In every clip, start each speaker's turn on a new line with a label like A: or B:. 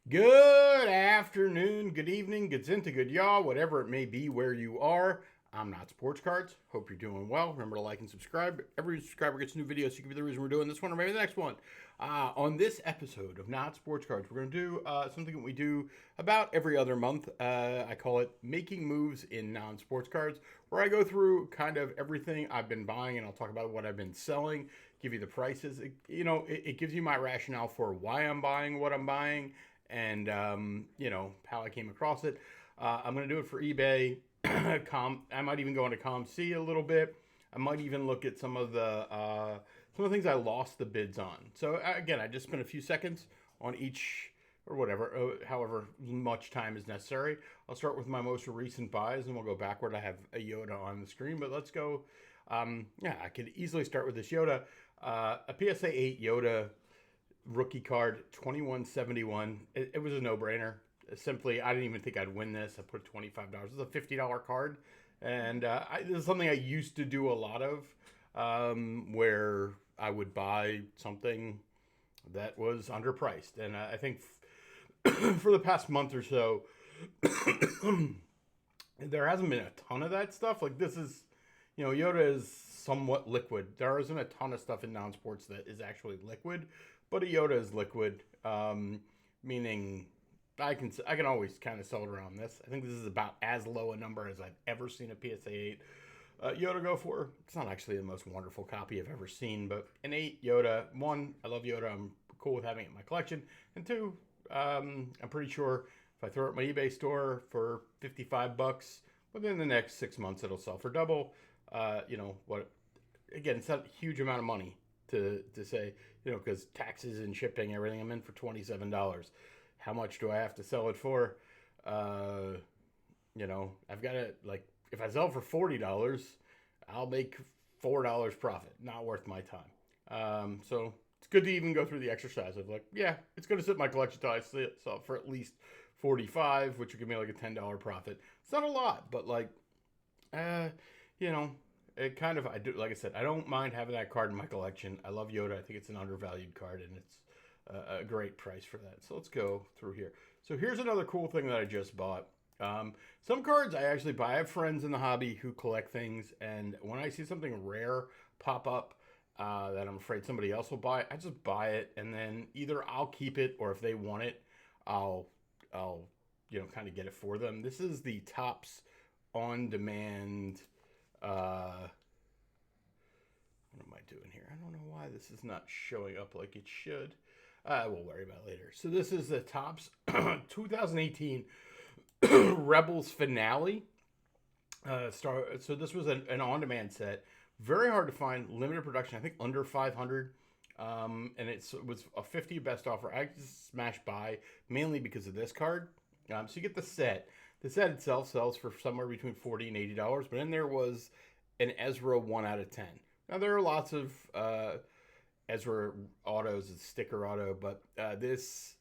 A: Good afternoon, good evening, good into good y'all, whatever it may be where you are. I'm Not Sports Cards. Hope you're doing well. Remember to like and subscribe. Every subscriber gets a new video, so you can be the reason we're doing this one or maybe the next one. On this episode of Not Sports Cards, we're going to do something that we do about every other month. I call it Making Moves in Non-Sports Cards, where I go through kind of everything I've been buying, and I'll talk about what I've been selling, give you the prices. It gives you my rationale for why I'm buying what I'm buying and how I came across it. I'm going to do it for eBay. I might even go into COMC a little bit. I might even look at some of the things I lost the bids on. So again, I just spent a few seconds on each or whatever, however much time is necessary. I'll start with my most recent buys, and we'll go backward. I have a Yoda on the screen, but let's go. I could easily start with this Yoda, a PSA 8 Yoda rookie card, 2171. It was a no-brainer. Simply, I didn't even think I'd win this. I put $25. It's a $50 card, and this is something I used to do a lot of, where I would buy something that was underpriced. And I think for the past month or so, there hasn't been a ton of that stuff. Like this is, Yoda is somewhat liquid. There isn't a ton of stuff in non-sports that is actually liquid, but a Yoda is liquid, meaning I can always kind of sell it around this. I think this is about as low a number as I've ever seen a PSA 8 Yoda go for. It's not actually the most wonderful copy I've ever seen, but an 8 Yoda. One, I love Yoda. I'm cool with having it in my collection. And two, I'm pretty sure if I throw it in my eBay store for $55, within the next 6 months it'll sell for double. What? Again, it's not a huge amount of money to say, because taxes and shipping, everything, I'm in for $27. How much do I have to sell it for? I've got to, like, if I sell it for $40, I'll make $4 profit. Not worth my time. So it's good to even go through the exercise of like, yeah, it's going to sit in my collection until I sell it for at least 45, which would give me like a $10 profit. It's not a lot, but like, it kind of, I do, like I said, I don't mind having that card in my collection. I love Yoda. I think it's an undervalued card, and it's a great price for that. So let's go through here. So here's another cool thing that I just bought. Some cards I actually buy. I have friends in the hobby who collect things, and when I see something rare pop up that I'm afraid somebody else will buy, I just buy it, and then either I'll keep it, or if they want it, I'll kind of get it for them. This is the Topps on demand. What am I doing here? I don't know why this is not showing up like it should. We'll worry about it later. So this is the Topps 2018 Rebels finale. So this was an on-demand set. Very hard to find. Limited production. I think under 500. And it was a 50 best offer. I just smashed buy mainly because of this card. So you get the set. The set itself sells for somewhere between $40 and $80. But in there was an Ezra 1 out of 10. Now there are lots of Ezra autos, it's sticker auto, but this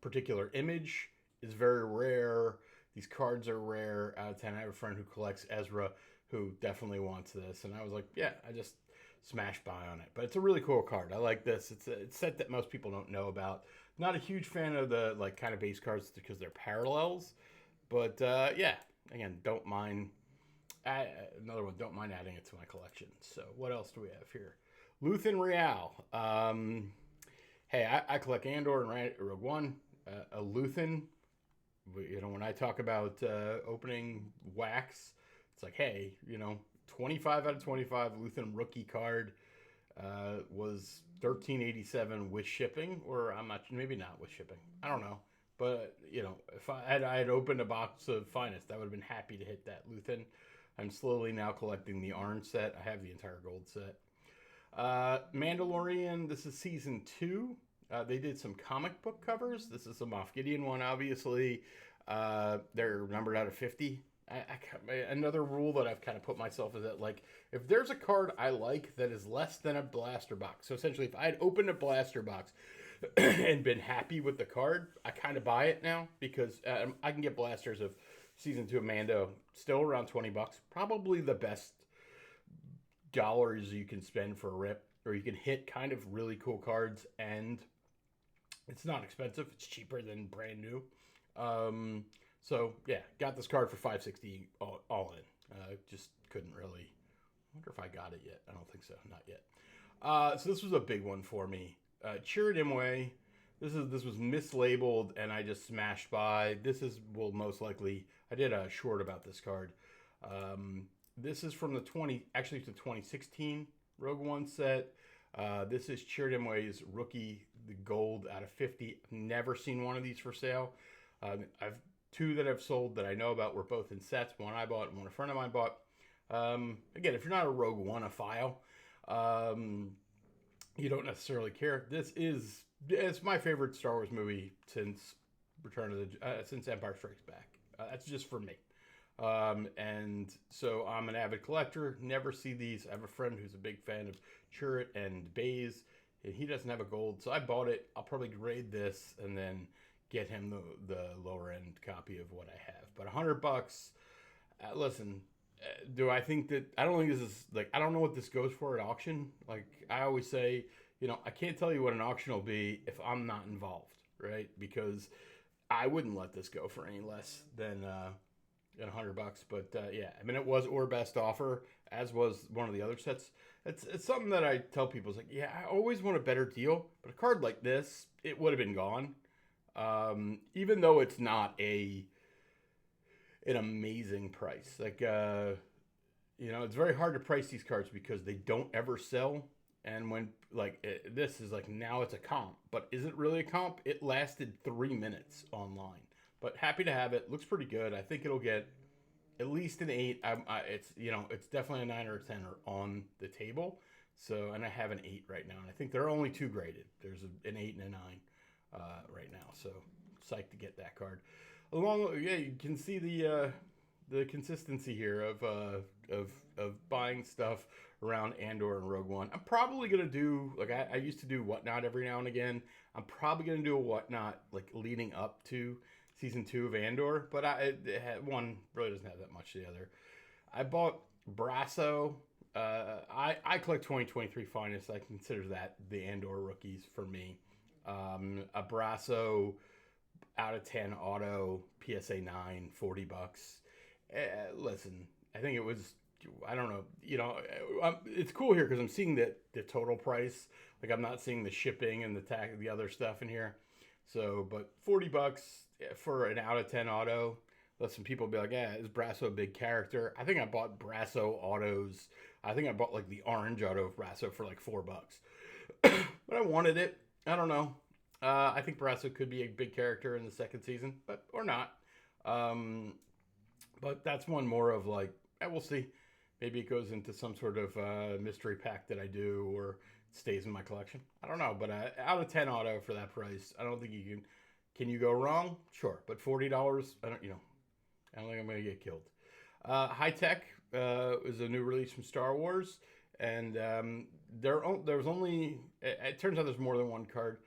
A: particular image is very rare. These cards are rare out of 10. I have a friend who collects Ezra who definitely wants this, and I was like, yeah, I just smashed by on it. But it's a really cool card. I like this. It's a set that most people don't know about. Not a huge fan of the like kind of base cards because they're parallels, but yeah, again, don't mind. Another one, don't mind adding it to my collection. So what else do we have here? Luthen Real. Hey, I collect Andor and Rogue One. A Luthen. When I talk about opening wax, it's like, hey, 25 out of 25 Luthen rookie card was $13.87 with shipping, or I'm not, maybe not with shipping. I don't know. But, if I had opened a box of Finest, I would have been happy to hit that Luthen. I'm slowly now collecting the orange set. I have the entire gold set. Mandalorian, this is season 2. They did some comic book covers. This is a Moff Gideon one, obviously. They're numbered out of 50. Another rule that I've kind of put myself is that, like, if there's a card I like that is less than a blaster box, so essentially if I had opened a blaster box and been happy with the card, I kind of buy it now because I can get blasters of season 2 of Mando still around $20. Probably the best dollars you can spend for a rip, or you can hit kind of really cool cards and It's not expensive. It's cheaper than brand new. So yeah, got this card for $560 all in. Just couldn't really. I wonder if I got it yet. I don't think so. Not yet. So this was a big one for me. Chirrut Imwe. This was mislabeled and I just smashed by. Will most likely. I did a short about this card. This is from the 2016 Rogue One set. This is Chirrut Imwe's rookie, the gold out of 50. I've never seen one of these for sale. I've two that I've sold that I know about were both in sets. One I bought and one a friend of mine bought. Again, if you're not a Rogue One-ophile, you don't necessarily care. It's my favorite Star Wars movie since since Empire Strikes Back. That's just for me. And so I'm an avid collector. Never see these. I have a friend who's a big fan of Chirrut and Baze, and he doesn't have a gold, so I bought it. I'll probably grade this and then get him the lower end copy of what I have. But $100. Listen, do I think that? I don't think this is I don't know what this goes for at auction. Like I always say, I can't tell you what an auction will be if I'm not involved, right? Because I wouldn't let this go for any less than $100. But yeah, I mean, it was or best offer, as was one of the other sets. It's something that I tell people. It's like, yeah, I always want a better deal, but a card like this, it would have been gone. Even though it's not an amazing price. It's very hard to price these cards because they don't ever sell. And when this is now it's a comp, but is it really a comp? It lasted 3 minutes online, but happy to have it. Looks pretty good. I think it'll get at least an 8. It's definitely a 9 or a 10 on the table. So, and I have an 8 right now, and I think there are only 2 graded. There's an 8 and a 9 right now. So psyched to get that card. You can see the consistency here of buying stuff around Andor and Rogue One. I'm probably gonna do I used to do Whatnot every now and again. I'm probably gonna do a Whatnot leading up to season 2 of Andor, but one really doesn't have that much to the other. I bought Brasso. I collect 2023 finest. I consider that the Andor rookies for me. A Brasso out of 10 auto PSA 9, $40. Listen, I think it was, I don't know, it's cool here because I'm seeing the total price. I'm not seeing the shipping and the other stuff in here. So, but $40 for an out of 10 auto. Listen, people be like, yeah, is Brasso a big character? I think I bought Brasso autos. I think I bought the orange auto of Brasso for $4. But I wanted it. I don't know. I think Brasso could be a big character in the second season, or not. But that's one more of we'll see. Maybe it goes into some sort of mystery pack that I do, or it stays in my collection. I don't know. But out of 10 auto for that price, I don't think you can. Can you go wrong? Sure. But $40, I don't think I'm going to get killed. High Tech is a new release from Star Wars. And there was only, it turns out there's more than one card.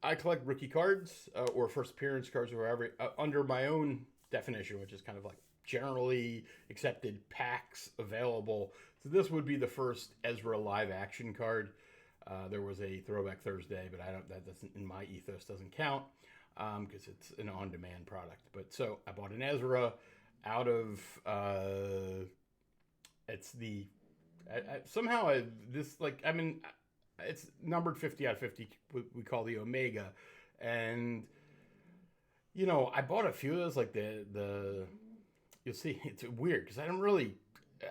A: I collect rookie cards or first appearance cards or whatever under my own definition, which is kind of generally accepted packs available. So this would be the first Ezra live action card. There was a Throwback Thursday, but that doesn't, in my ethos, doesn't count because it's an on-demand product. But so I bought an Ezra out of it's the it's numbered 50 out of 50. We call the Omega, and I bought a few of those. You'll see, it's weird because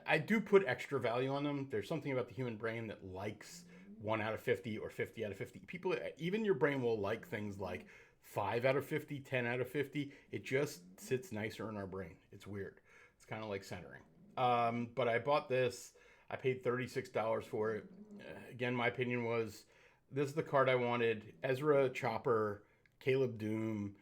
A: I do put extra value on them. There's something about the human brain that likes 1 out of 50 or 50 out of 50. People, even your brain will like things like 5 out of 50, 10 out of 50. It just sits nicer in our brain. It's weird. It's kind of like centering. But I bought this. I paid $36 for it. Again, my opinion was, this is the card I wanted. Ezra, Chopper, Caleb Doom,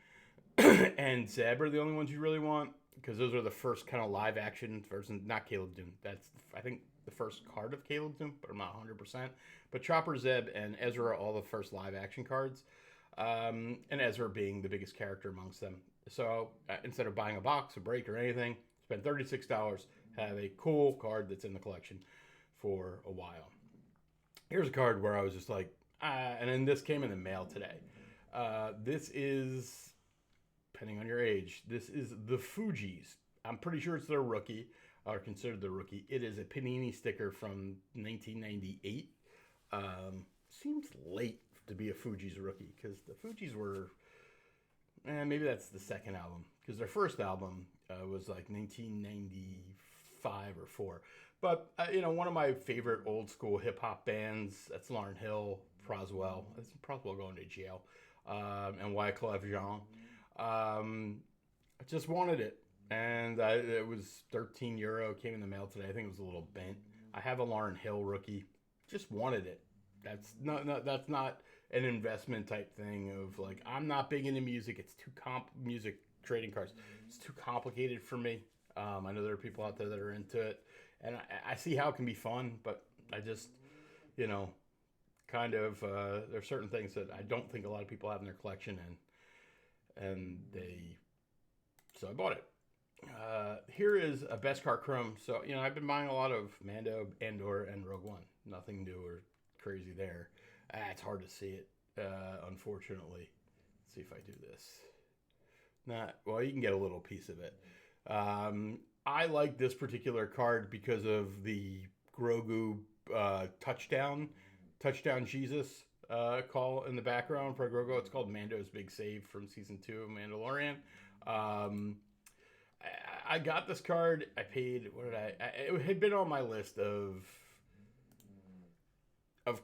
A: and Zeb are the only ones you really want, because those are the first kind of live action version. Not Caleb Doom. That's, I think, the first card of Caleb Doom, but I'm not 100%. But Chopper, Zeb, and Ezra are all the first live action cards. And Ezra being the biggest character amongst them. So instead of buying a box, a break, or anything, spend $36, have a cool card that's in the collection for a while. Here's a card where I was just like, And then this came in the mail today. This is, depending on your age, this is the Fugees. I'm pretty sure it's their rookie, or considered the rookie. It is a Panini sticker from 1998. Seems late to be a Fugees rookie, because the Fugees were, maybe that's the second album, because their first album was like 1995 or 4. But, one of my favorite old school hip hop bands, that's Lauryn Hill, Proswell. That's Proswell going to jail. And Wyclef Jean. I just wanted it. And it was €13. Came in the mail today. I think it was a little bent. I have a Lauryn Hill rookie. Just wanted it. That's not an investment type thing of like, I'm not big into music. It's too music trading cards. It's too complicated for me. I know there are people out there that are into it, and I see how it can be fun, but I just, kind of, there are certain things that I don't think a lot of people have in their collection, so I bought it. Here is a Beskar Chrome. So, I've been buying a lot of Mando, Andor, and Rogue One. Nothing new or crazy there. It's hard to see it, unfortunately. Let's see if I do this. Well, you can get a little piece of it. I like this particular card because of the Grogu touchdown Jesus call in the background for Grogu. It's called Mando's Big Save from season 2 of Mandalorian. I got this card. I paid, it had been on my list of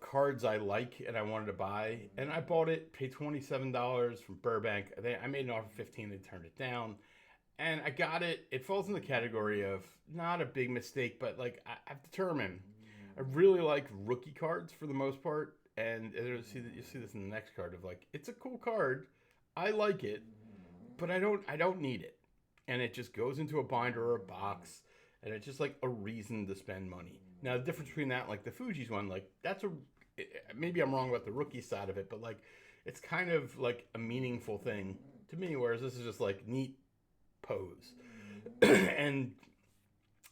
A: cards I like and I wanted to buy, and I bought it, paid $27 from Burbank. I made an offer of $15, they turned it down, and I got it. It falls in the category of not a big mistake, but like I've determined I really like rookie cards for the most part, and you see this in the next card of like, it's a cool card, I like it, but I don't need it, and it just goes into a binder or a box, and it's just like a reason to spend money. Now, the difference between that, like the Fugees one, like maybe I'm wrong about the rookie side of it, but like it's kind of like a meaningful thing to me, whereas this is just like neat pose. And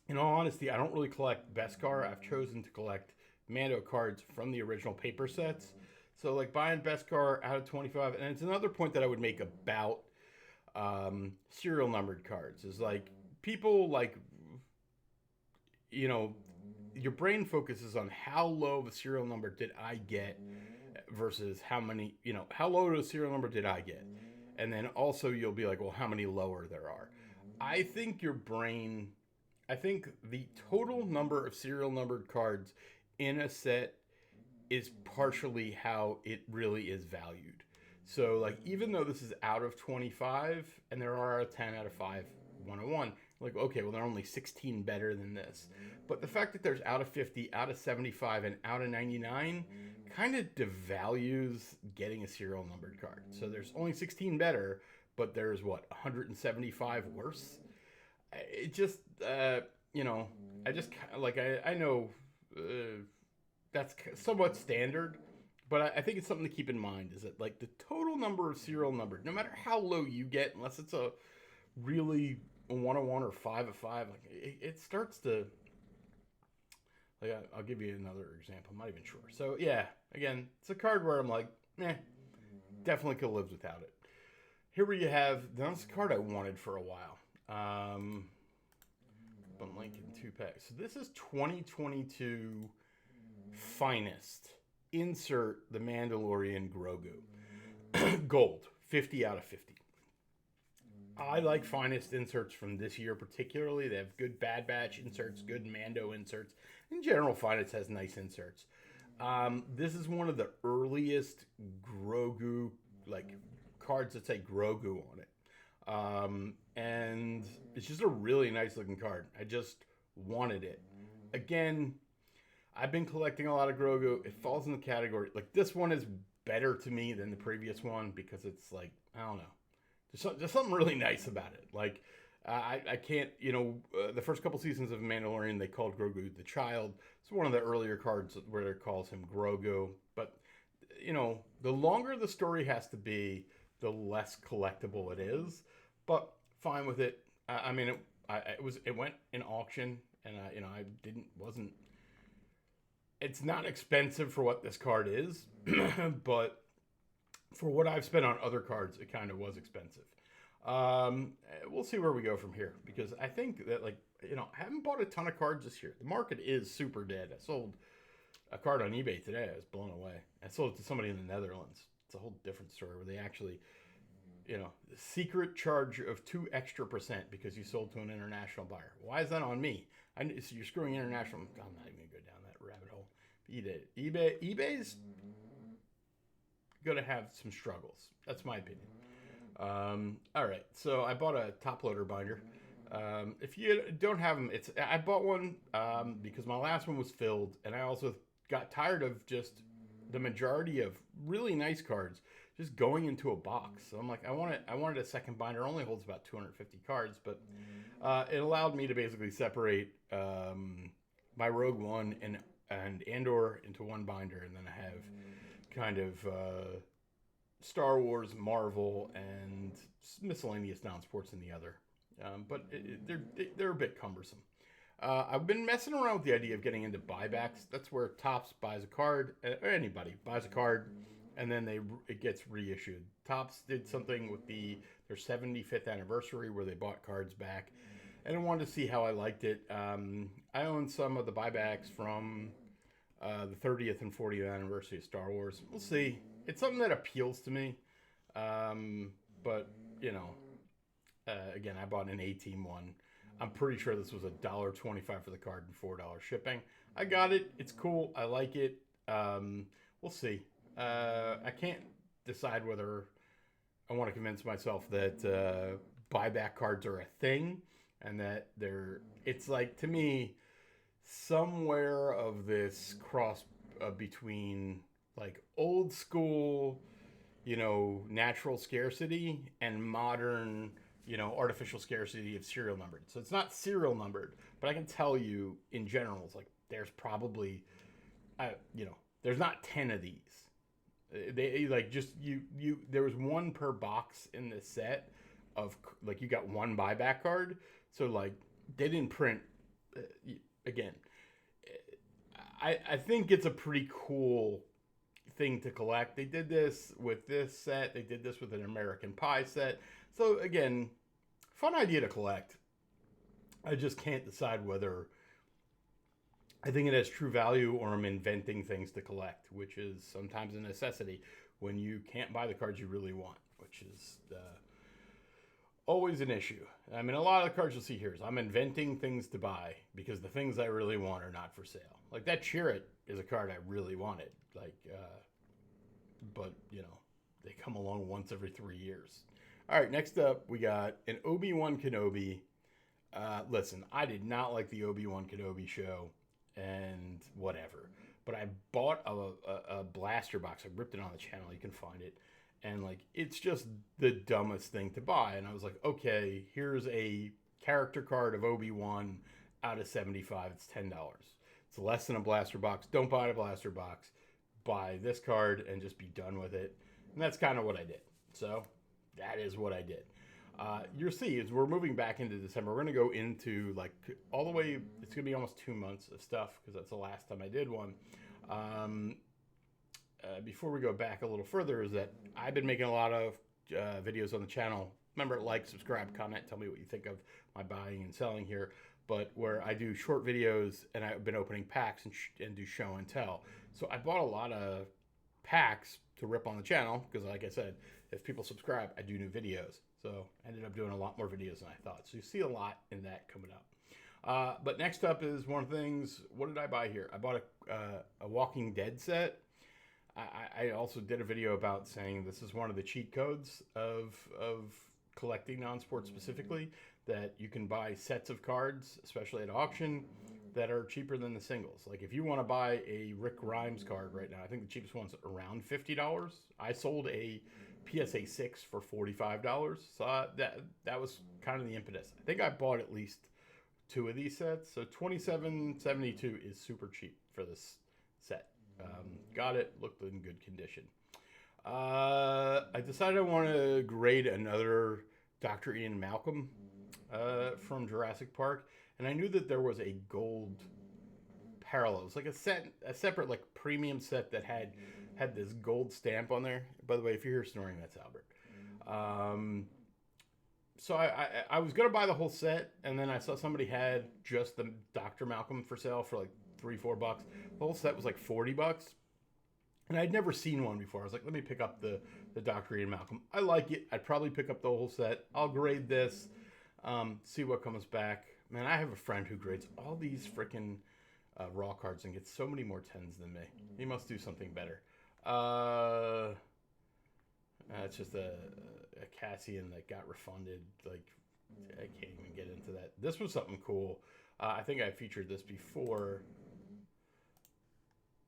A: in all honesty, I don't really collect Beskar. I've chosen to collect Mando cards from the original paper sets. So like buying Beskar out of 25, and it's another point that I would make about serial numbered cards is like people like, your brain focuses on how low of a serial number did I get versus how low of a serial number did I get? And then also you'll be like, well, how many lower there are? I think the total number of serial numbered cards in a set is partially how it really is valued. So like, even though this is out of 25 and there are 10 out of 5, 101, like, okay, well, they're only 16 better than this. But the fact that there's out of 50, out of 75, and out of 99 kind of devalues getting a serial numbered card. So there's only 16 better, but there's, 175 worse? It just, I just, like, I know that's somewhat standard, but I think it's something to keep in mind, is that, like, the total number of serial numbered, no matter how low you get, unless it's a really 101 or 5 of 5, like it starts to, like, I'll give you another example. I'm not even sure. So yeah, again, it's a card where I'm like, definitely could have lived without it. Here we have, that's a card I wanted for a while. But Lincoln 2-pack. So this is 2022 Finest. Insert the Mandalorian Grogu. Gold, 50 out of 50. I like Finest inserts from this year particularly. They have good Bad Batch inserts, good Mando inserts. In general, Finest has nice inserts. This is one of the earliest Grogu, like, cards that say Grogu on it. And it's just a really nice looking card. I just wanted it. Again, I've been collecting a lot of Grogu. It falls in the category, like, this one is better to me than the previous one because it's like, I don't know. There's something really nice about it. Like, I can't, the first couple seasons of Mandalorian, they called Grogu the Child. It's one of the earlier cards where it calls him Grogu. But, the longer the story has to be, the less collectible it is. But fine with it. It went in auction, and wasn't it's not expensive for what this card is, but for what I've spent on other cards, it kind of was expensive. We'll see where we go from here, because I think that, like, I haven't bought a ton of cards this year. The market is super dead. I sold a card on eBay today. I was blown away. I sold it to somebody in the Netherlands. It's a whole different story where they actually, secret charge of 2% extra because you sold to an international buyer. Why is that on me? So you're screwing international. I'm not even going to go down that rabbit hole. eBay's going to have some struggles. That's my opinion. All right, so I bought a top loader binder. If you don't have them, I bought one because my last one was filled, and I also got tired of just the majority of really nice cards just going into a box. So I'm like, I wanted a second binder. It only holds about 250 cards, but it allowed me to basically separate my Rogue One and Andor into one binder, and then I have kind of Star Wars, Marvel, and miscellaneous non-sports in the other. But they're a bit cumbersome. I've been messing around with the idea of getting into buybacks. That's where Topps buys a card, or anybody buys a card, and then it gets reissued. Topps did something with their 75th anniversary where they bought cards back, and I wanted to see how I liked it. I own some of the buybacks from the 30th and 40th anniversary of Star Wars. We'll see. It's something that appeals to me, but again, I bought an A-Team one. I'm pretty sure this was $1.25 for the card and $4 shipping. I got it. It's cool. I like it. We'll see. I can't decide whether I want to convince myself that buyback cards are a thing, and that it's like, to me, somewhere of this cross between like old school, natural scarcity and modern, artificial scarcity of serial numbered. So it's not serial numbered, but I can tell you in general, it's like there's probably, there's not 10 of these. They like just there was one per box in the set of, like, you got one buyback card. So like they didn't print, again, I think it's a pretty cool thing to collect. They did this with this set. They did this with an American Pie set. So again, fun idea to collect. I just can't decide whether I think it has true value or I'm inventing things to collect, which is sometimes a necessity when you can't buy the cards you really want, which is always an issue. I mean, a lot of the cards you'll see here is I'm inventing things to buy because the things I really want are not for sale. Like that Chirrut is a card I really wanted. But they come along once every 3 years. All right, next up, we got an Obi-Wan Kenobi. Listen, I did not like the Obi-Wan Kenobi show and whatever. But I bought a blaster box. I ripped it on the channel. You can find it. And, it's just the dumbest thing to buy. And I was like, okay, here's a character card of Obi-Wan out of 75. It's $10. It's less than a blaster box. Don't buy a blaster box. Buy this card and just be done with it. And that's kind of what I did. So that is what I did. You'll see, as we're moving back into December, we're going to go into all the way, it's going to be almost 2 months of stuff because that's the last time I did one. Before we go back a little further, is that I've been making a lot of videos on the channel. Remember, subscribe, comment, tell me what you think of my buying and selling here. But where I do short videos and I've been opening packs and do show and tell. So I bought a lot of packs to rip on the channel because, like I said, if people subscribe, I do new videos. So I ended up doing a lot more videos than I thought. So you see a lot in that coming up. But next up is one of the things, what did I buy here? I bought a Walking Dead set. I also did a video about saying this is one of the cheat codes of collecting non-sports specifically, that you can buy sets of cards, especially at auction, that are cheaper than the singles. Like if you want to buy a Rick Grimes card right now, I think the cheapest one's around $50. I sold a PSA 6 for $45. So that was kind of the impetus. I think I bought at least 2 of these sets. So $27.72 is super cheap for this set. Got it, looked in good condition. I decided I want to grade another Dr. Ian Malcolm from Jurassic Park, and I knew that there was a gold parallel. It's like a separate like premium set that had this gold stamp on there. By the way, if you hear snoring, that's Albert. So I was gonna buy the whole set, and then I saw somebody had just the Dr. Malcolm for sale for like $3-4. The whole set was like $40, and I'd never seen one before. I was like, let me pick up the Dr. Ian Malcolm. I like it. I'd probably pick up the whole set. I'll grade this, see what comes back. Man, I have a friend who grades all these freaking raw cards and gets so many more 10s than me. He must do something better. It's just a Cassian that got refunded. Like, I can't even get into that. This was something cool. I think I featured this before.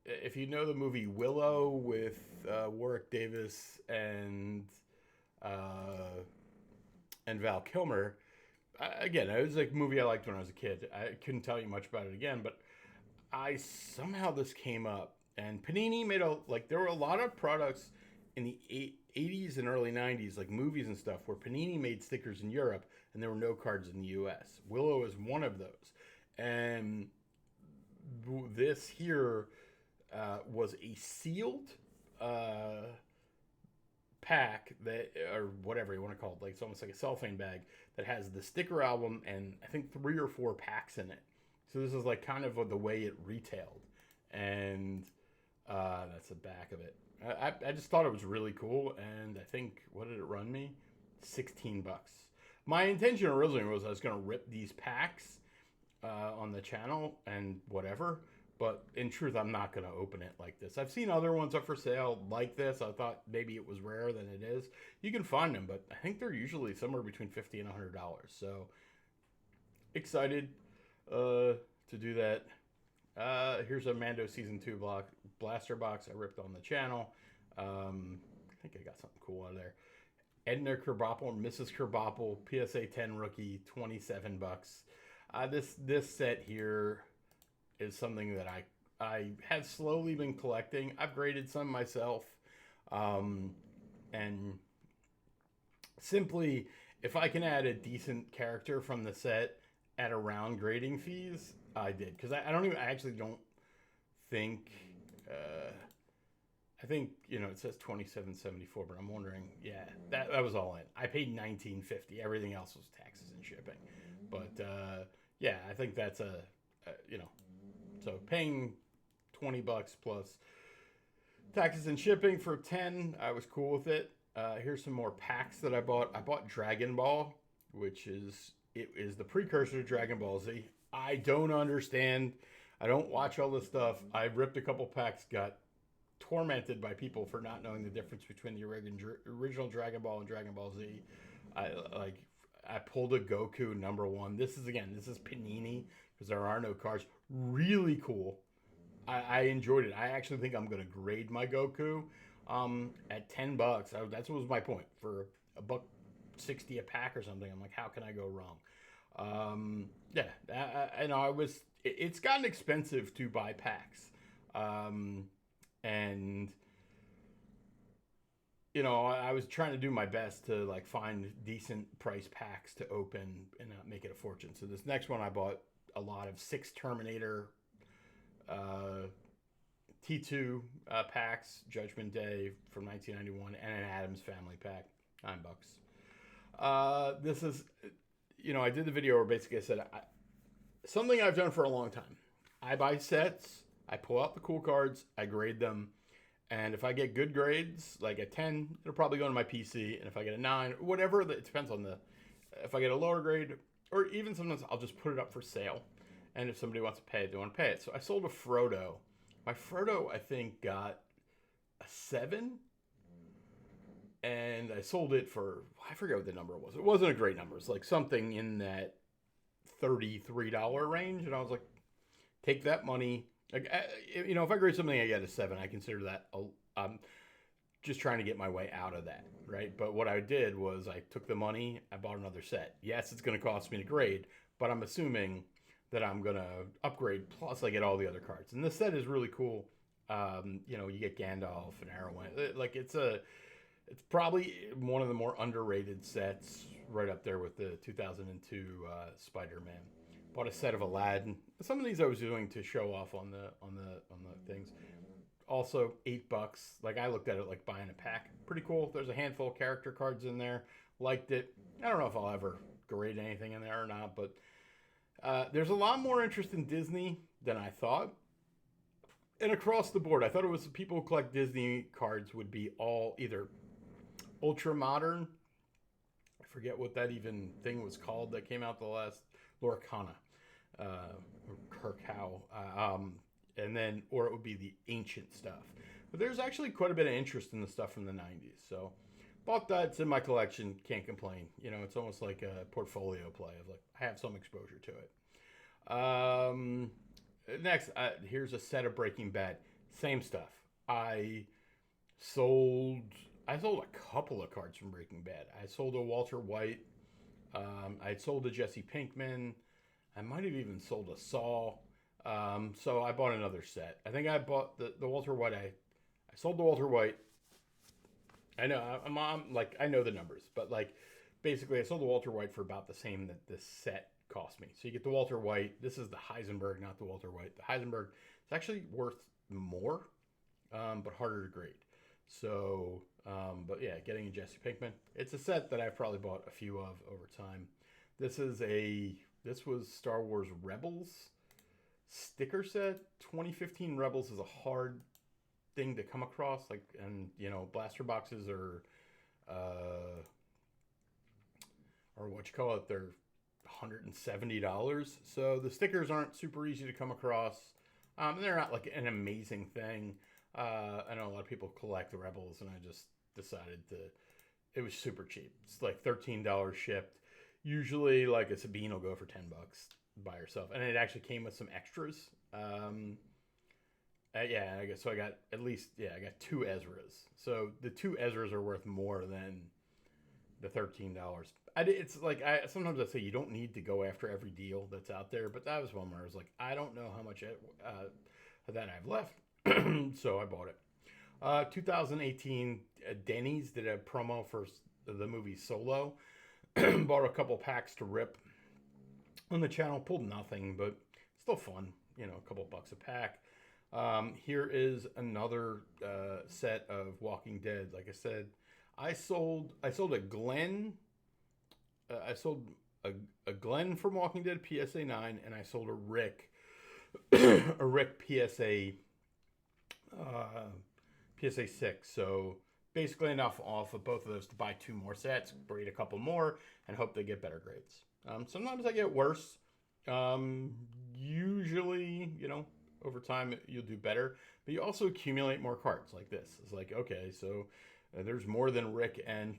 A: If you know the movie Willow with Warwick Davis and Val Kilmer, again, it was like a movie I liked when I was a kid. I couldn't tell you much about it again, but somehow this came up, and Panini made there were a lot of products in the 80s and early 90s, like movies and stuff, where Panini made stickers in Europe and there were no cards in the US. Willow is one of those. And this here was a sealed pack that, or whatever you want to call it, like it's almost like a cellophane bag that has the sticker album and I think 3 or 4 packs in it. So this is like kind of the way it retailed, and that's the back of it. I just thought it was really cool, and I think, what did it run me? $16. My intention originally was I was going to rip these packs on the channel and whatever, but in truth, I'm not going to open it like this. I've seen other ones up for sale like this. I thought maybe it was rarer than it is. You can find them, but I think they're usually somewhere between $50 and $100. So excited to do that. Here's a Mando Season 2 blaster box I ripped on the channel. I think I got something cool out of there. Edna Krabappel, Mrs. Krabappel, PSA 10 rookie, $27. This set here is something that I have slowly been collecting. I've graded some myself. And simply, if I can add a decent character from the set at around grading fees, I did. Because I actually don't think, I think, it says $27.74, but I'm wondering, yeah, that was all in. I paid $19.50. Everything else was taxes and shipping. But, yeah, I think that's so paying $20 plus taxes and shipping for 10, I was cool with it. Here's some more packs that I bought. I bought Dragon Ball, which is the precursor to Dragon Ball Z. I don't understand. I don't watch all this stuff. I ripped a couple packs, got tormented by people for not knowing the difference between the original Dragon Ball and Dragon Ball Z. I pulled a Goku #1. This is Panini because there are no cards. Really cool. I enjoyed it. I actually think I'm going to grade my Goku at $10. That was my point. For $1.60 a pack or something, I'm like, how can I go wrong? It's gotten expensive to buy packs. And I was trying to do my best to find decent price packs to open and not make it a fortune. So this next one I bought a lot of 6 Terminator T2 packs, Judgment Day from 1991, and an Addams Family pack, $9. This is, I did the video where basically I said something I've done for a long time. I buy sets, I pull out the cool cards, I grade them, and if I get good grades, like a 10, it'll probably go into my PC, and if I get a 9, whatever, it depends on if I get a lower grade, or even sometimes I'll just put it up for sale, and if somebody wants to pay it, they want to pay it. So I sold a Frodo. My Frodo, I think, got a 7, and I sold it for, I forget what the number was. It wasn't a great number. It's like something in that $33 range, and I was like, take that money. If I grade something, I get a 7. I consider that just trying to get my way out of that, right? But what I did was I took the money, I bought another set. Yes, it's going to cost me to grade, but I'm assuming that I'm going to upgrade, plus I get all the other cards. And this set is really cool. You get Gandalf and Arwen. It's probably one of the more underrated sets, right up there with the 2002 Spider-Man. Bought a set of Aladdin. Some of these I was doing to show off on the things. Also, $8. Like, I looked at it like buying a pack. Pretty cool. There's a handful of character cards in there. Liked it. I don't know if I'll ever grade anything in there or not, but there's a lot more interest in Disney than I thought. And across the board, I thought it was people who collect Disney cards would be all either ultra modern. I forget what that even thing was called that came out the last Lorcana, or Kirkhow, and then, or it would be the ancient stuff. But there's actually quite a bit of interest in the stuff from the 90s. So bought that. It's in my collection. Can't complain. You know, it's almost like a portfolio play of like, I have some exposure to it. Next, here's a set of Breaking Bad. Same stuff. I sold a couple of cards from Breaking Bad. I sold a Walter White. I had sold a Jesse Pinkman. I might have even sold a Saul. So I bought another set. I think I bought the Walter White. I sold the Walter White. I know I'm like, I know the numbers, but like basically I sold the Walter White for about the same that this set cost me. So you get the Walter White. This is the Heisenberg, not the Walter White. The Heisenberg is actually worth more, but harder to grade. So, but yeah, getting a Jesse Pinkman. It's a set that I've probably bought a few of over time. This was Star Wars Rebels sticker set. 2015 Rebels is a hard thing to come across. Like, and you know, blaster boxes are what you call it, they're $170. So the stickers aren't super easy to come across. And they're not like an amazing thing. I know a lot of people collect the Rebels, and I just decided it was super cheap. It's like $13 shipped. Usually like a Sabine will go for $10 by herself. And it actually came with some extras. Yeah, I guess so. I got I got two Ezras. So the two Ezras are worth more than the $13. It's like, sometimes I say you don't need to go after every deal that's out there, but that was one where I was like, I don't know how much of that I have left, so I bought it. 2018, Denny's did a promo for the movie Solo. Bought a couple packs to rip on the channel. Pulled nothing, but still fun. You know, a couple bucks a pack. Here is another set of Walking Dead. Like I said, I sold a Glenn. I sold a Glenn from Walking Dead PSA 9, and I sold a Rick PSA 6. So basically enough off of both of those to buy two more sets, breed a couple more, and hope they get better grades. Sometimes I get worse. Usually, you know, over time you'll do better, but you also accumulate more cards like this. It's like, okay, so there's more than Rick and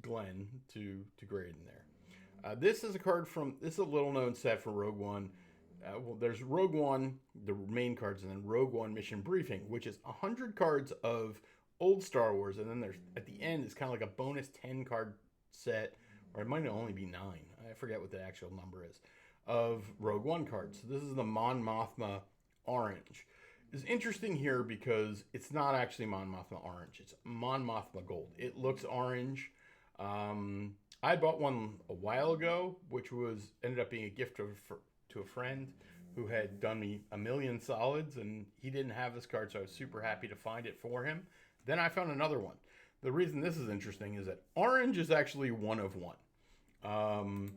A: Glenn to grade in there. This is a little known set for Rogue One. Well, there's Rogue One, the main cards, and then Rogue One Mission Briefing, which is 100 cards of old Star Wars, and then there's at the end is kind of like a bonus 10 card set, or it might only be 9. I forget what the actual number is of Rogue One cards. So this is the Mon Mothma orange. It's interesting here because it's not actually Mon Mothma orange. It's Mon Mothma gold. It looks orange. I bought one a while ago, which ended up being a gift to a friend who had done me a million solids, and he didn't have this card, so I was super happy to find it for him. Then I found another one. The reason this is interesting is that orange is actually 1 of 1.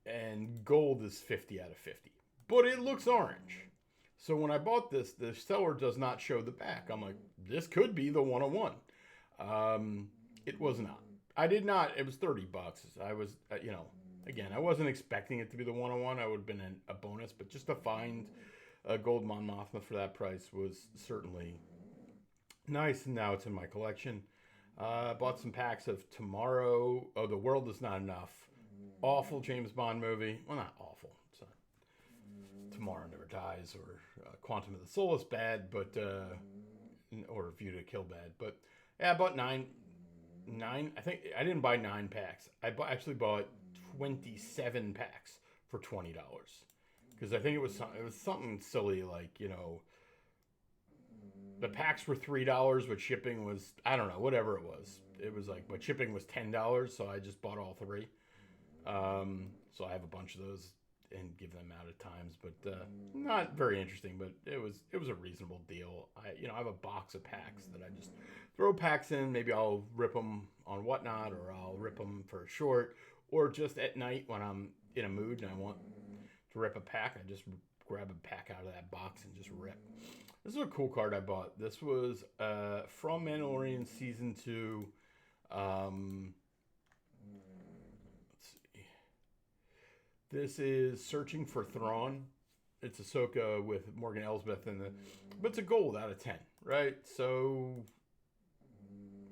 A: And gold is 50 out of 50. But it looks orange. So when I bought this, the seller does not show the back. I'm like, this could be the 101. It was not. I did not. It was $30. I was, you know, again, I wasn't expecting it to be the 101. I would have been a bonus, but just to find a gold Mon Mothma for that price was certainly nice. And now it's in my collection. Bought some packs of Tomorrow. Oh, The World Is Not Enough. Awful James Bond movie. Well, not awful. It's Tomorrow Never Dies, or Quantum of the Solace bad, but or View to Kill bad. But yeah, I bought nine. I think I didn't buy 9 packs. I actually bought 27 packs for $20 because I think it was something silly like, you know, the packs were $3, but shipping was, I don't know, whatever it was. It was like, but shipping was $10, so I just bought all 3. So I have a bunch of those and give them out at times, but not very interesting. But it was a reasonable deal. I have a box of packs that I just throw packs in. Maybe I'll rip them on Whatnot, or I'll rip them for a short, or just at night when I'm in a mood and I want to rip a pack, I just grab a pack out of that box and just rip. This is a cool card I bought. This was from Mandalorian Season 2. Let's see. This is Searching for Thrawn. It's Ahsoka with Morgan Elsbeth in the... But it's a gold out of 10, right? So...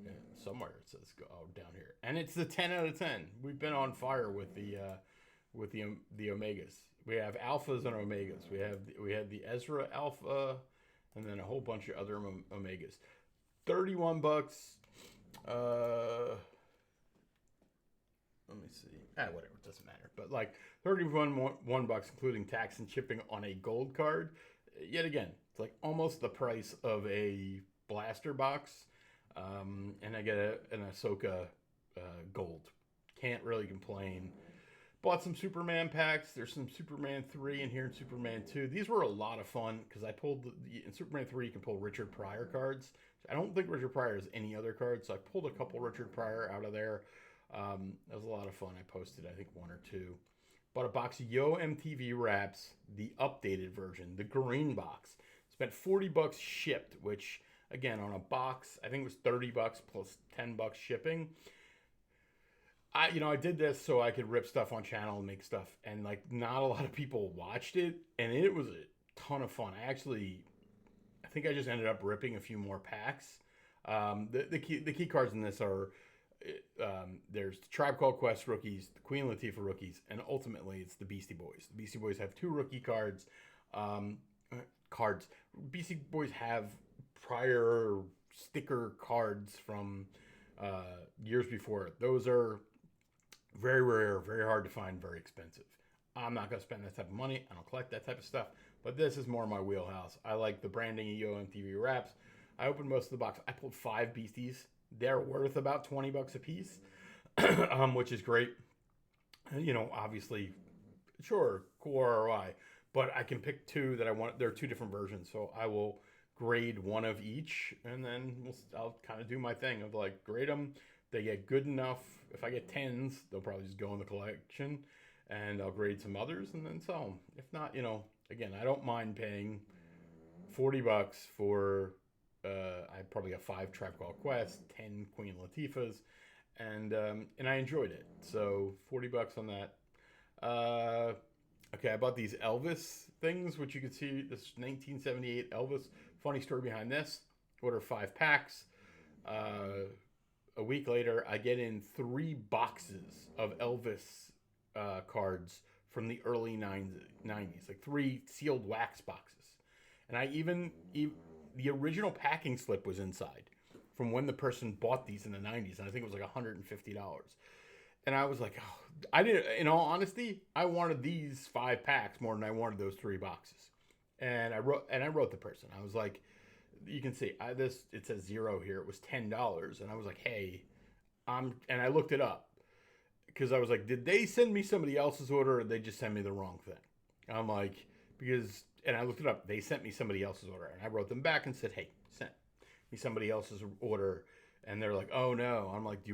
A: Yeah, somewhere it says down here. And it's the 10 out of 10. We've been on fire with the Omegas. We have Alphas and Omegas. We had the Ezra Alpha... and then a whole bunch of other Omegas. $31. Let me see. Whatever, it doesn't matter. But like $31 including tax and shipping on a gold card. Yet again, it's like almost the price of a blaster box. And I get an Ahsoka gold. Can't really complain. Bought some Superman packs. There's some Superman 3 in here and Superman 2. These were a lot of fun because I pulled, in Superman 3, you can pull Richard Pryor cards. I don't think Richard Pryor has any other cards, so I pulled a couple Richard Pryor out of there. That was a lot of fun. I posted, I think, one or two. Bought a box of Yo MTV Wraps, the updated version, the green box. Spent $40 shipped, which, again, on a box, I think it was $30 plus $10 shipping. I did this so I could rip stuff on channel and make stuff, and like not a lot of people watched it, and it was a ton of fun. I think I just ended up ripping a few more packs. The key cards in this are there's the Tribe Called Quest rookies, the Queen Latifah rookies, and ultimately it's the Beastie Boys. The Beastie Boys have 2 rookie cards. Beastie Boys have prior sticker cards from years before. Those are very rare, very hard to find, very expensive. I'm not going to spend that type of money. I don't collect that type of stuff. But this is more my wheelhouse. I like the branding of Yo MTV Wraps. I opened most of the box. I pulled 5 Beasties. They're worth about $20 a piece, which is great. Obviously, sure, cool ROI. But I can pick 2 that I want. There are 2 different versions. So I will grade 1 of each. And then I'll kind of do my thing of like grade them. They get good enough. If I get 10s, they'll probably just go in the collection, and I'll grade some others and then sell them. If not, again, I don't mind paying $40 for. I probably got 5 Tribe Called Quest, 10 Queen Latifahs, and I enjoyed it. So $40 on that. Okay, I bought these Elvis things, which you can see. This 1978 Elvis. Funny story behind this. Order 5 packs. A week later, I get in 3 boxes of Elvis cards from the early 90s, like 3 sealed wax boxes. And the original packing slip was inside from when the person bought these in the 90s, and I think it was like $150. And I was like, in all honesty, I wanted these 5 packs more than I wanted those 3 boxes. And I wrote the person. I was like, you can see it says 0 here. It was $10, and I was like, hey, and I looked it up because I was like, did they send me somebody else's order, or did they just send me the wrong thing? I'm like, and I looked it up. They sent me somebody else's order, and I wrote them back and said, hey, sent me somebody else's order, and they're like, oh no. I'm like,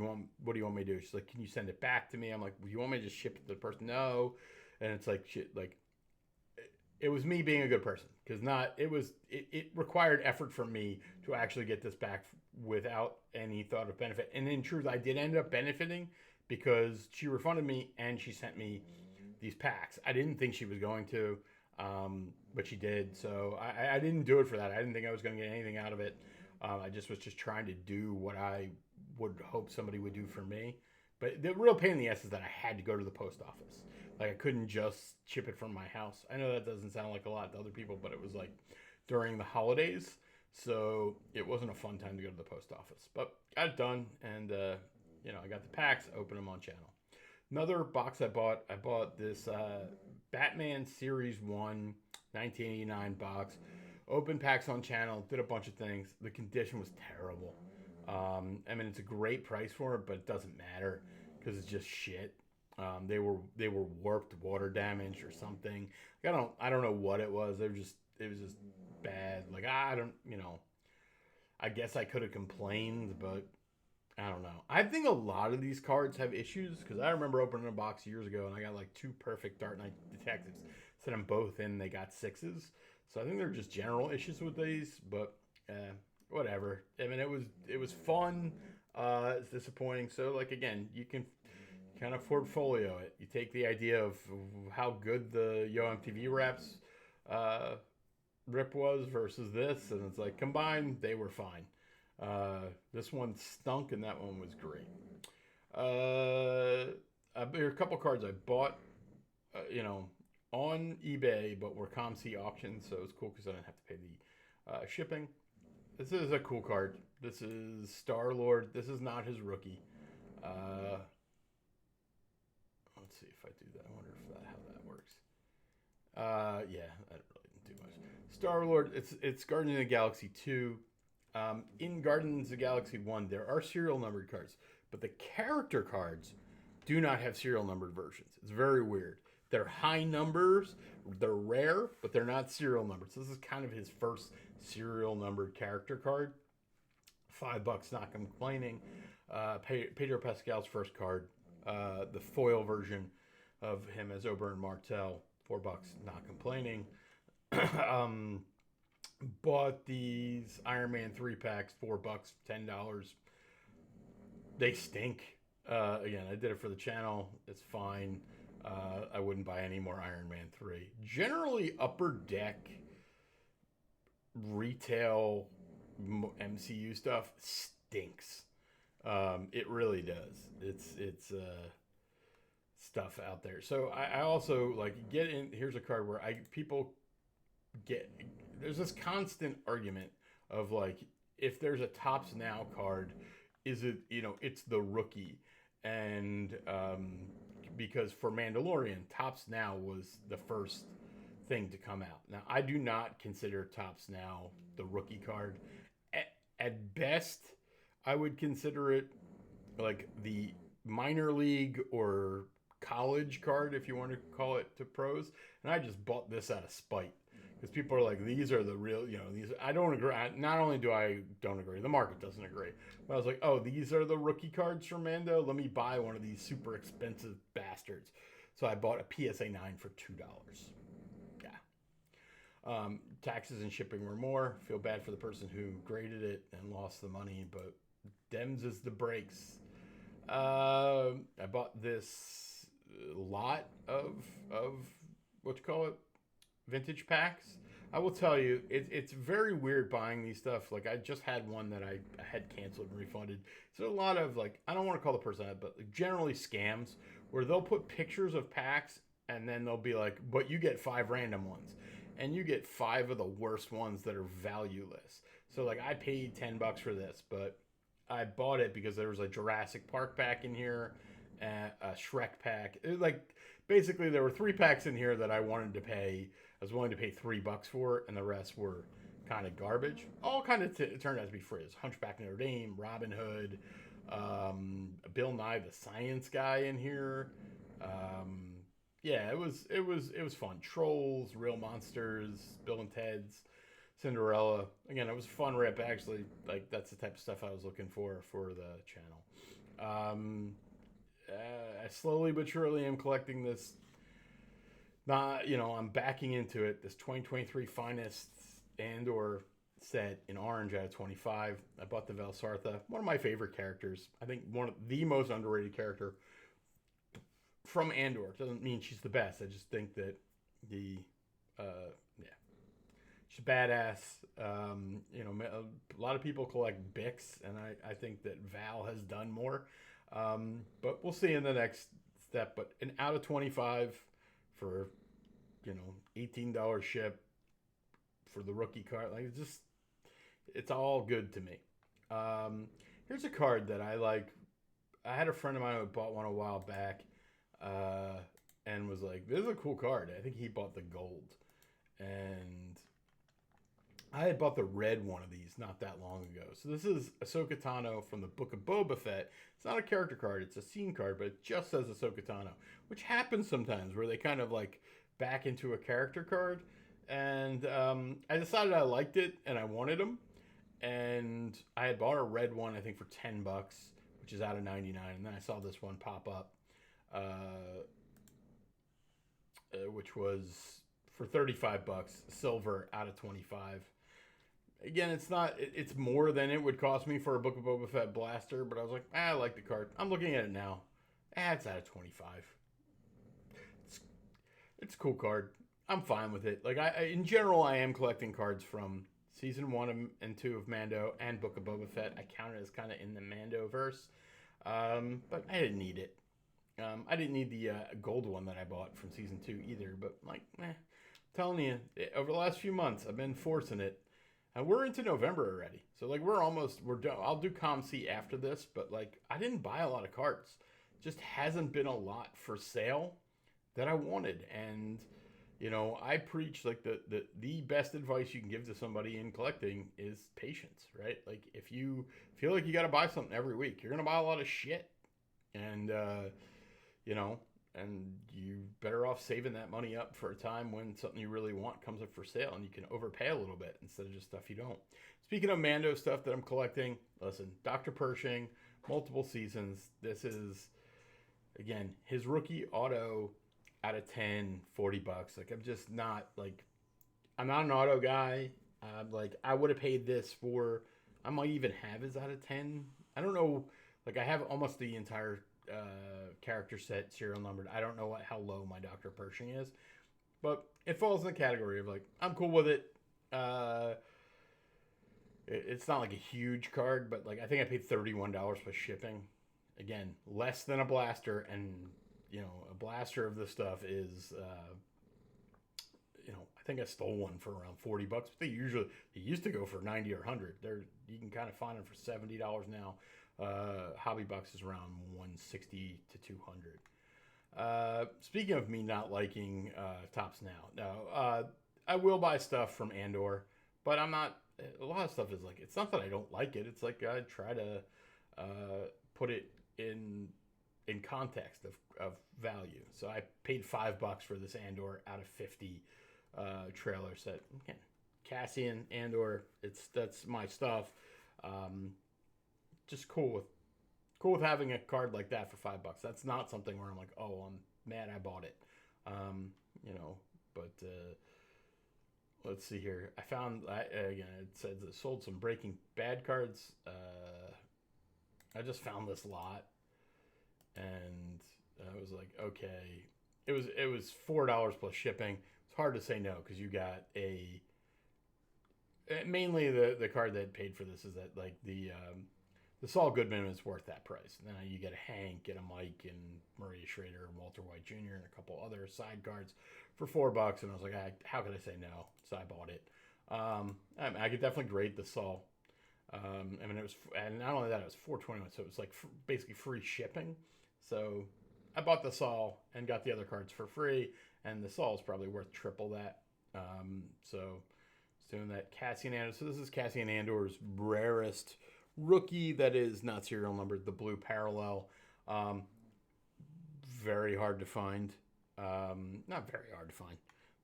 A: what do you want me to do? She's like, can you send it back to me? I'm like, well, you want me to just ship it to the person? No. And it's like, shit, like. It was me being a good person because it required effort from me to actually get this back without any thought of benefit. And in truth, I did end up benefiting because she refunded me and she sent me these packs. I didn't think she was going to, but she did. So I didn't do it for that. I didn't think I was going to get anything out of it. I was just trying to do what I would hope somebody would do for me. But the real pain in the ass is that I had to go to the post office. Like, I couldn't just ship it from my house. I know that doesn't sound like a lot to other people, but it was like during the holidays. So it wasn't a fun time to go to the post office. But got it done, and, I got the packs, opened them on channel. Another box I bought this Batman Series 1 1989 box. Opened packs on channel, did a bunch of things. The condition was terrible. It's a great price for it, but it doesn't matter because it's just shit. They were warped water damage or something. Like, I don't know what it was. It was just bad. Like I don't I guess I could have complained, but I don't know. I think a lot of these cards have issues because I remember opening a box years ago and I got like two perfect Dark Knight Detectives. Set them both in, they got sixes. So I think they're just general issues with these, but whatever. I mean, it was fun. It's disappointing. So like again, you can kind of portfolio it. You take the idea of how good the Yo MTV Raps uh, rip was versus this, and it's like combined, they were fine. This one stunk, and that one was great. There are a couple cards I bought, on eBay, but were COMC auctions, so it was cool because I didn't have to pay the shipping. This is a cool card. This is Star-Lord. This is not his rookie. Let's see if I do that. I wonder if how that works. Yeah, that really didn't do much. Star-Lord, it's Guardians of the Galaxy 2. In Guardians of the Galaxy 1, there are serial numbered cards, but the character cards do not have serial numbered versions. It's very weird. They're high numbers, they're rare, but they're not serial numbered. So this is kind of his first serial numbered character card. $5, not complaining. Pedro Pascal's first card, the foil version of him as Oberyn Martell, $4, not complaining. Bought these Iron Man 3 packs, $4, $10. They stink. Again, I did it for the channel. It's fine. I wouldn't buy any more Iron Man 3. Generally, Upper Deck retail MCU stuff stinks. It really does. It's stuff out there. So I also like get in. Here's a card where people get. There's this constant argument of like, if there's a Topps Now card, is it, it's the rookie. And because for Mandalorian, Topps Now was the first thing to come out. Now, I do not consider Topps Now the rookie card. At best, I would consider it like the minor league or college card, if you want to call it, to pros. And I just bought this out of spite. Because people are like, these are the real, these. I don't agree. Not only do I don't agree, the market doesn't agree. But I was like, oh, these are the rookie cards from Mando. Let me buy one of these super expensive bastards. So I bought a PSA 9 for $2. Yeah. Taxes and shipping were more. Feel bad for the person who graded it and lost the money, but Dems is the breaks. I bought this lot of what you call it, vintage packs. I will tell you, it's very weird buying these stuff. Like I just had one that I had canceled and refunded. So a lot of like, I don't want to call the person out, but generally scams where they'll put pictures of packs and then they'll be like, but you get 5 random ones and you get 5 of the worst ones that are valueless. So like I paid $10 for this, but I bought it because there was a Jurassic Park pack in here, and a Shrek pack. It was like basically there were 3 packs in here that I wanted to pay. I was willing to pay $3 for, and the rest were kind of garbage. All kind of turned out to be frizz. Hunchback of Notre Dame, Robin Hood, Bill Nye the Science Guy in here. Yeah, it was fun. Trolls, Real Monsters, Bill and Ted's, Cinderella. Again, it was a fun rip. Actually, like that's the type of stuff I was looking for the channel. I slowly but surely am collecting this. I'm backing into it. This 2023 finest Andor set in orange out of 25. I bought the Velsartha, one of my favorite characters. I think one of the most underrated character from Andor. Doesn't mean she's the best. I just think that she's badass. A lot of people collect Bics, and I think that Val has done more. But we'll see in the next step. But an out of 25 for, $18 ship for the rookie card. Like it's all good to me. Here's a card that I like. I had a friend of mine who bought one a while back, and was like, this is a cool card. I think he bought the gold. And I had bought the red one of these not that long ago. So this is Ahsoka Tano from the Book of Boba Fett. It's not a character card, it's a scene card, but it just says Ahsoka Tano, which happens sometimes where they kind of like back into a character card. And I decided I liked it and I wanted them. And I had bought a red one, I think for $10, which is out of 99. And then I saw this one pop up, which was for $35, silver out of 25. Again, it's more than it would cost me for a Book of Boba Fett blaster, but I was like, I like the card. I'm looking at it now. It's out of 25. It's a cool card. I'm fine with it. Like, in general, I am collecting cards from Season 1 and 2 of Mando and Book of Boba Fett. I count it as kind of in the Mando-verse. But I didn't need it. I didn't need the gold one that I bought from Season 2 either, but like, telling you, over the last few months, I've been forcing it. And we're into November already. So, like, we're done. I'll do COMC after this, but, like, I didn't buy a lot of cards. Just hasn't been a lot for sale that I wanted. And, you know, I preach, like, the best advice you can give to somebody in collecting is patience, right? Like, if you feel like you got to buy something every week, you're going to buy a lot of shit. And, you know, and you better off saving that money up for a time when something you really want comes up for sale and you can overpay a little bit instead of just stuff you don't. Speaking of Mando stuff that I'm collecting, listen, Dr. Pershing, multiple seasons. This is, again, his rookie auto out of 10, $40. Like, I'm just not, like, I'm not an auto guy. Like, I would have paid this for, I might even have his out of 10. I don't know. Like, I have almost the entire character set serial numbered. I don't know how low my Dr. Pershing is, but it falls in the category of, like, I'm cool with it. It's not like a huge card, but, like, I think I paid $31 plus shipping. Again, less than a blaster, and, you know, a blaster of this stuff is, you know, I think I stole one for around $40, but they used to go for 90 or 100. You can kind of find them for $70 now. Hobby Box is around 160 to 200. Speaking of me not liking Topps now, I will buy stuff from Andor, but I'm not. A lot of stuff is like, it's not that I don't like it. It's like I try to put it in context of value. So I paid $5 for this Andor out of 50 trailer set. Again, Cassian Andor. That's my stuff. Just cool with having a card like that for $5. That's not something where I'm like, oh, I'm mad I bought it. You know, but let's see here. I found, again, it says it sold some Breaking Bad cards. I just found this lot, and I was like, okay. It was $4 plus shipping. It's hard to say no because you got mainly the card that paid for this is that, like, the Saul Goodman is worth that price. And then you get a Hank and a Mike and Maria Schrader and Walter White Jr. and a couple other side cards for $4. And I was like, how could I say no? So I bought it. I could definitely grade the Saul. I mean, it was, and not only that, it was $4.21, so it was like basically free shipping. So I bought the Saul and got the other cards for free, and the Saul is probably worth triple that. So it's doing that. Cassian Andor. So this is Cassian Andor's rarest rookie that is not serial numbered, the blue parallel. Very hard to find. Not very hard to find.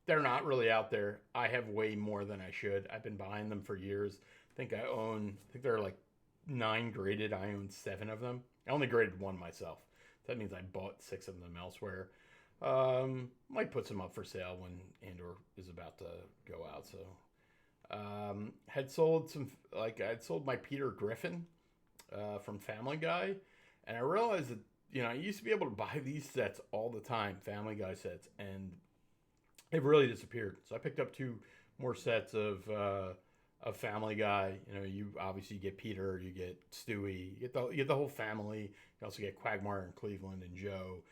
A: They're not really out there. I have way more than I should. I've been buying them for years. I think there are like 9 graded. I own 7 of them. I only graded 1 myself. That means I bought 6 of them elsewhere. Might put some up for sale when Andor is about to go out. So had sold I'd sold my Peter Griffin from Family Guy, and I realized that, you know, I used to be able to buy these sets all the time, Family Guy sets, and they've really disappeared. So I picked up 2 more sets of Family Guy. You know, you obviously get Peter, you get Stewie, you get the whole family. You also get Quagmire and Cleveland and Joe.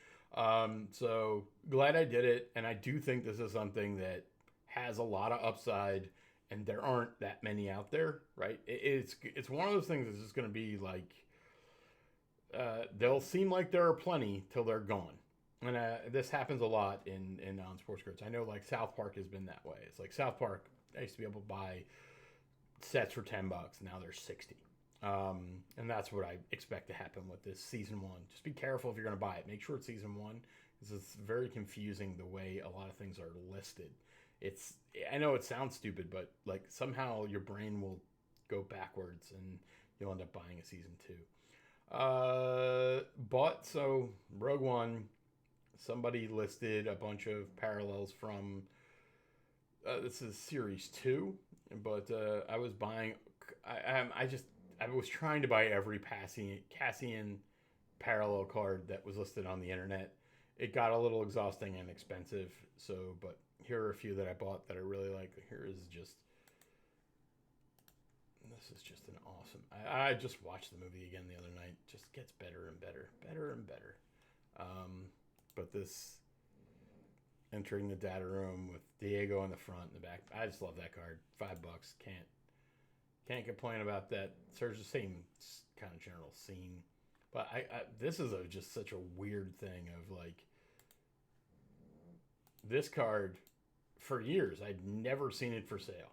A: So glad I did it, and I do think this is something that has a lot of upside, and there aren't that many out there, right? It's one of those things that's just going to be like, they'll seem like there are plenty till they're gone. And this happens a lot in non-sports cards. I know, like, South Park has been that way. It's like South Park, I used to be able to buy sets for $10. Now they're 60. And that's what I expect to happen with this season 1. Just be careful if you're going to buy it. Make sure it's season 1, because it's very confusing the way a lot of things are listed. I know it sounds stupid, but like somehow your brain will go backwards and you'll end up buying a season 2. So Rogue One, somebody listed a bunch of parallels from this is series 2, but I was buying. I was trying to buy every Cassian parallel card that was listed on the internet. It got a little exhausting and expensive. But here are a few that I bought that I really like. This is just an awesome. I just watched the movie again the other night. Just gets better and better, better and better. But this entering the data room with Diego in the front and the back. I just love that card. $5. Can't complain about that. Serves the same kind of general scene. But this is just such a weird thing of like this card for years. I'd never seen it for sale.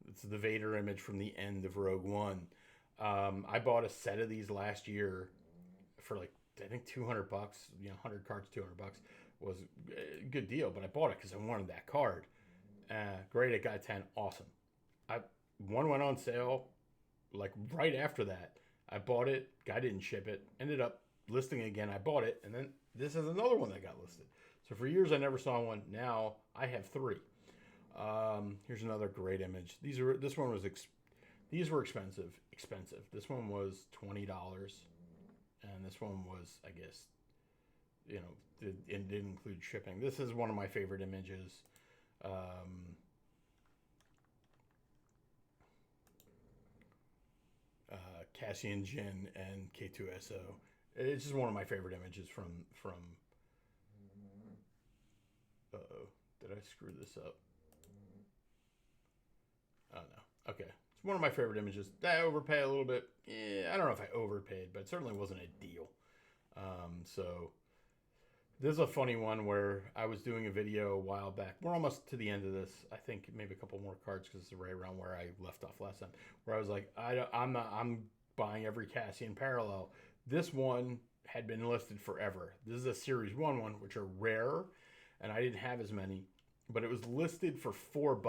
A: It's the Vader image from the end of Rogue One. I bought a set of these last year for like, I think $200. 100 cards, $200 was a good deal. But I bought it because I wanted that card. Great at Guy 10, awesome. One went on sale like right after that. I bought it. Guy didn't ship it. Ended up listing it again. I bought it, and then this is another one that got listed. So for years I never saw one. Now I have 3. Here's another great image. These were expensive. This one was $20, and this one was, I guess, it didn't include shipping. This is one of my favorite images. Cassian Jyn and K2SO. It's just one of my favorite images from. Uh-oh. Did I screw this up? Oh, no. Okay. It's one of my favorite images. Did I overpay a little bit? Yeah, I don't know if I overpaid, but it certainly wasn't a deal. So this is a funny one where I was doing a video a while back. We're almost to the end of this. I think maybe a couple more cards because it's right around where I left off last time. Where I was like, I'm buying every Cassian parallel. This one had been listed forever. This is a Series 1 one, which are rare, and I didn't have as many. But it was listed for $4.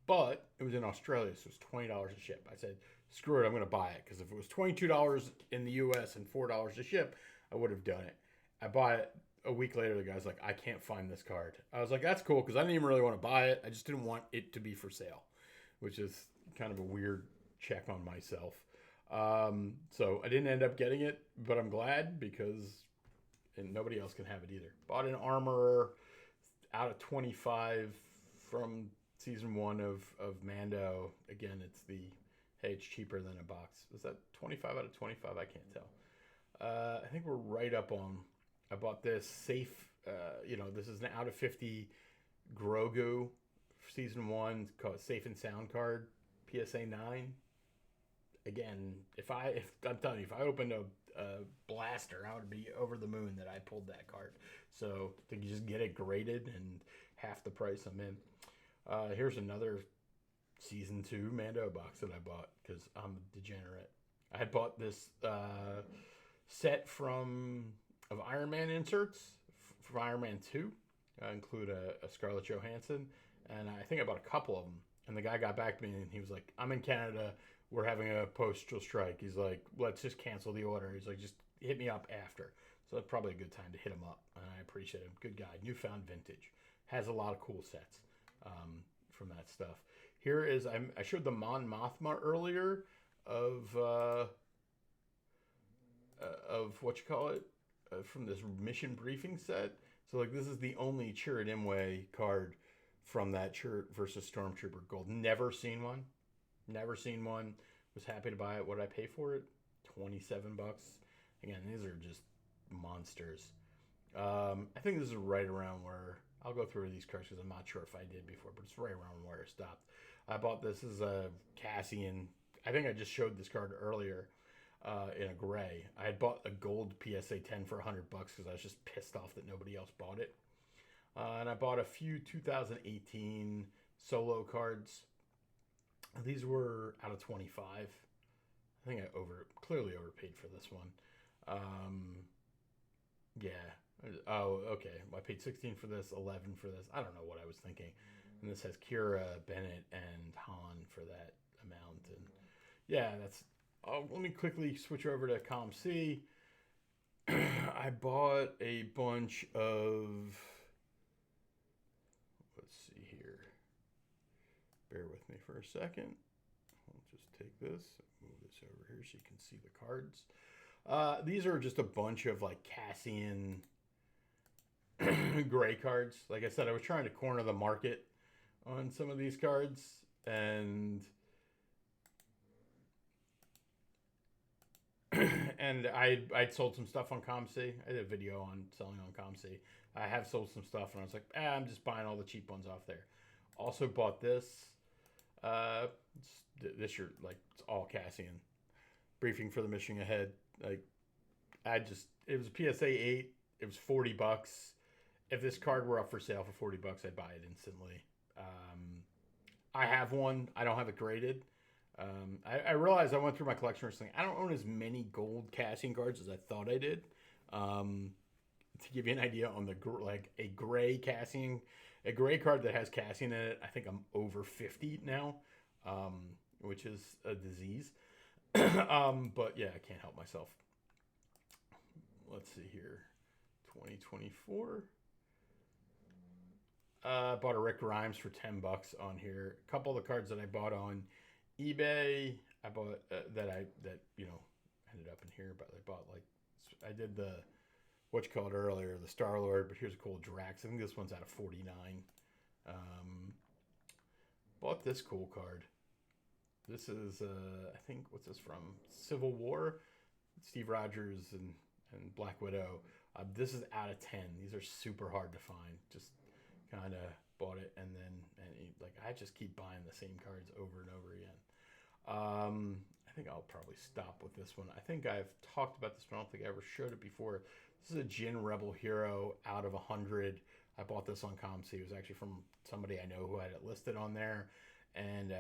A: But it was in Australia, so it was $20 to ship. I said, screw it, I'm going to buy it. Because if it was $22 in the US and $4 to ship, I would have done it. I bought it. A week later, the guy's like, I can't find this card. I was like, that's cool, because I didn't even really want to buy it. I just didn't want it to be for sale, which is kind of a weird check on myself. So I didn't end up getting it, but I'm glad because nobody else can have it either. Bought an armor out of 25 from season 1 of Mando. Again, it's it's cheaper than a box. Was that 25 out of 25? I can't tell. I think we're right up on. I bought this safe. This is an out of 50 Grogu season 1 called Safe and Sound card, PSA 9. Again, if I'm telling you, if I opened a blaster, I would be over the moon that I pulled that card. So to just get it graded and half the price I'm in. Here's another season 2 Mando box that I bought because I'm a degenerate. I had bought this set of Iron Man inserts from Iron Man 2. Include a Scarlett Johansson, and I think I bought a couple of them. And the guy got back to me and he was like, I'm in Canada. We're having a postal strike. He's like, let's just cancel the order. He's like, just hit me up after. So that's probably a good time to hit him up. And I appreciate him. Good guy. Newfound vintage. Has a lot of cool sets from that stuff. Here is, I showed the Mon Mothma earlier of what you call it, from this mission briefing set. So like this is the only Chirrut Imwe card from that Chirrut versus Stormtrooper Gold. Never seen one. Was happy to buy it. What did I pay for it? $27. Again, these are just monsters. I think this is right around where I'll go through these cards because I'm not sure if I did before, but it's right around where I stopped. I bought this as a Cassian. I think I just showed this card earlier in a gray. I had bought a gold PSA 10 for $100 because I was just pissed off that nobody else bought it. And I bought a few 2018 solo cards. These were out of 25. I think I clearly overpaid for this one. Yeah. Oh, okay. I paid 16 for this, 11 for this. I don't know what I was thinking. And this has Kira, Bennett, and Han for that amount. And yeah, that's. Oh, let me quickly switch over to COMC. I bought a bunch of. Let's see here. Bear with me for a second. I'll just take this, move this over here so you can see the cards. These are just a bunch of like Cassian gray cards. Like I said, I was trying to corner the market on some of these cards, and I'd sold some stuff on COMC. I did a video on selling on COMC. I have sold some stuff, and I was like, I'm just buying all the cheap ones off there. Also bought this. This year, like, it's all Cassian. Briefing for the mission ahead. Like, it was a PSA 8. It was $40. If this card were up for sale for $40, I'd buy it instantly. I have one. I don't have it graded. I realized I went through my collection recently. I don't own as many gold Cassian cards as I thought I did. To give you an idea on a gray Cassian, a gray card that has Cassian in it, I think I'm over 50 now, which is a disease. But yeah, I can't help myself. Let's see here. 2024. Bought a Rick Grimes for $10 on here. A couple of the cards that I bought on eBay, I bought that ended up in here. But I did the what you called earlier, the Star Lord. But here's a cool Drax. I think this one's out of 49. Bought this cool card. This is I think what's this from? Civil War. Steve Rogers and Black Widow. This is out of 10. These are super hard to find. Just kind of bought it, and I just keep buying the same cards over and over again. I think I'll probably stop with this one. I think I've talked about this, but I don't think I ever showed it before. This is a Jin Rebel Hero out of 100. I bought this on COMC. It was actually from somebody I know who had it listed on there, and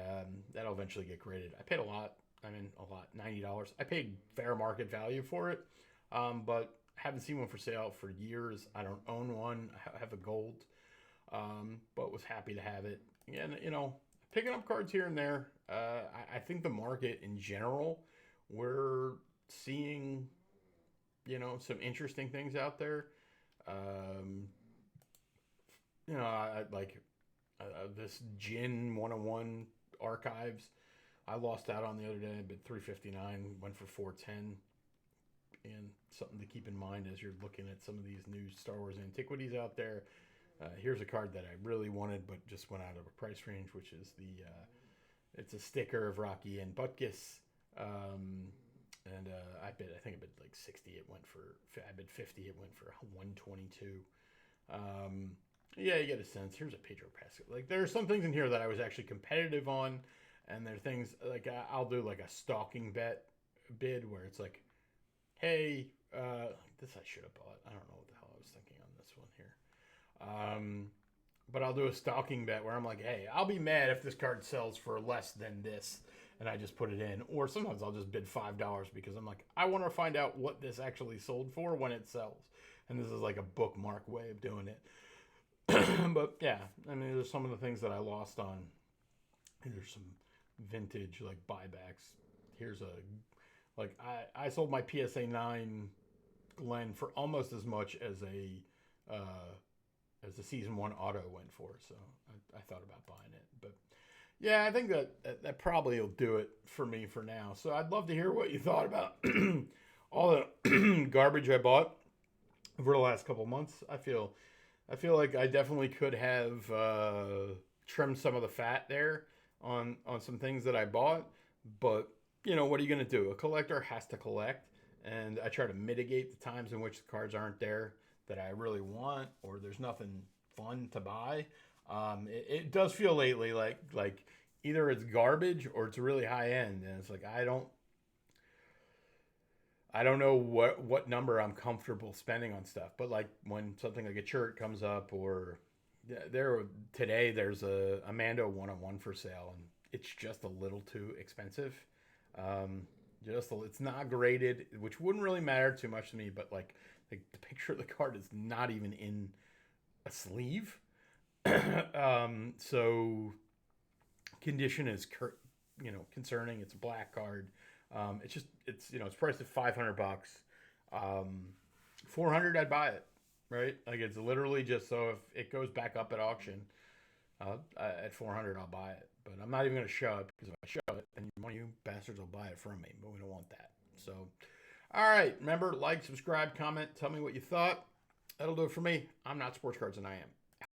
A: that'll eventually get graded. I paid a lot. $90. I paid fair market value for it, but haven't seen one for sale for years. I don't own one. I have a gold. But was happy to have it. And, picking up cards here and there. I think the market in general, we're seeing, some interesting things out there. This Jin 101 archives, I lost out on the other day, but $359, went for $410. And something to keep in mind as you're looking at some of these new Star Wars antiquities out there. Here's a card that I really wanted, but just went out of a price range, which is it's a sticker of Rocky and Butkus. I think I bid like 60. I bid 50. It went for 122. Yeah, you get a sense. Here's a Pedro Pascal. Like, there are some things in here that I was actually competitive on, and there are things like I'll do like a stalking bid where it's like, hey, this I should have bought. I don't know what the hell I was thinking on this one here. But I'll do a stalking bet where I'm like, hey, I'll be mad if this card sells for less than this, and I just put it in. Or sometimes I'll just bid $5 because I'm like, I want to find out what this actually sold for when it sells. And this is like a bookmark way of doing it. But yeah, there's some of the things that I lost on. There's some vintage like buybacks. Here's I sold my PSA 9 Glenn for almost as much as the season 1 auto went for, so I thought about buying it. But yeah, I think that probably will do it for me for now. So I'd love to hear what you thought about all the garbage I bought over the last couple months. I feel like I definitely could have trimmed some of the fat there on some things that I bought, but what are you going to do? A collector has to collect, and I try to mitigate the times in which the cards aren't there that I really want, or there's nothing fun to buy. It does feel lately like either it's garbage or it's really high end, and it's like I don't know what number I'm comfortable spending on stuff. But like when something like a shirt comes up, or there's a Mando 101 for sale, and it's just a little too expensive. It's not graded, which wouldn't really matter too much to me, but like the picture of the card is not even in a sleeve. So condition is concerning. It's a black card. It's priced at $500. 400, I'd buy it, right? Like, it's literally just so if it goes back up at auction at 400, I'll buy it. But I'm not even going to show it, because if I show it, then one of you bastards will buy it from me. But we don't want that. So, all right. Remember, like, subscribe, comment, tell me what you thought. That'll do it for me. I'm not Sports Cards, and I am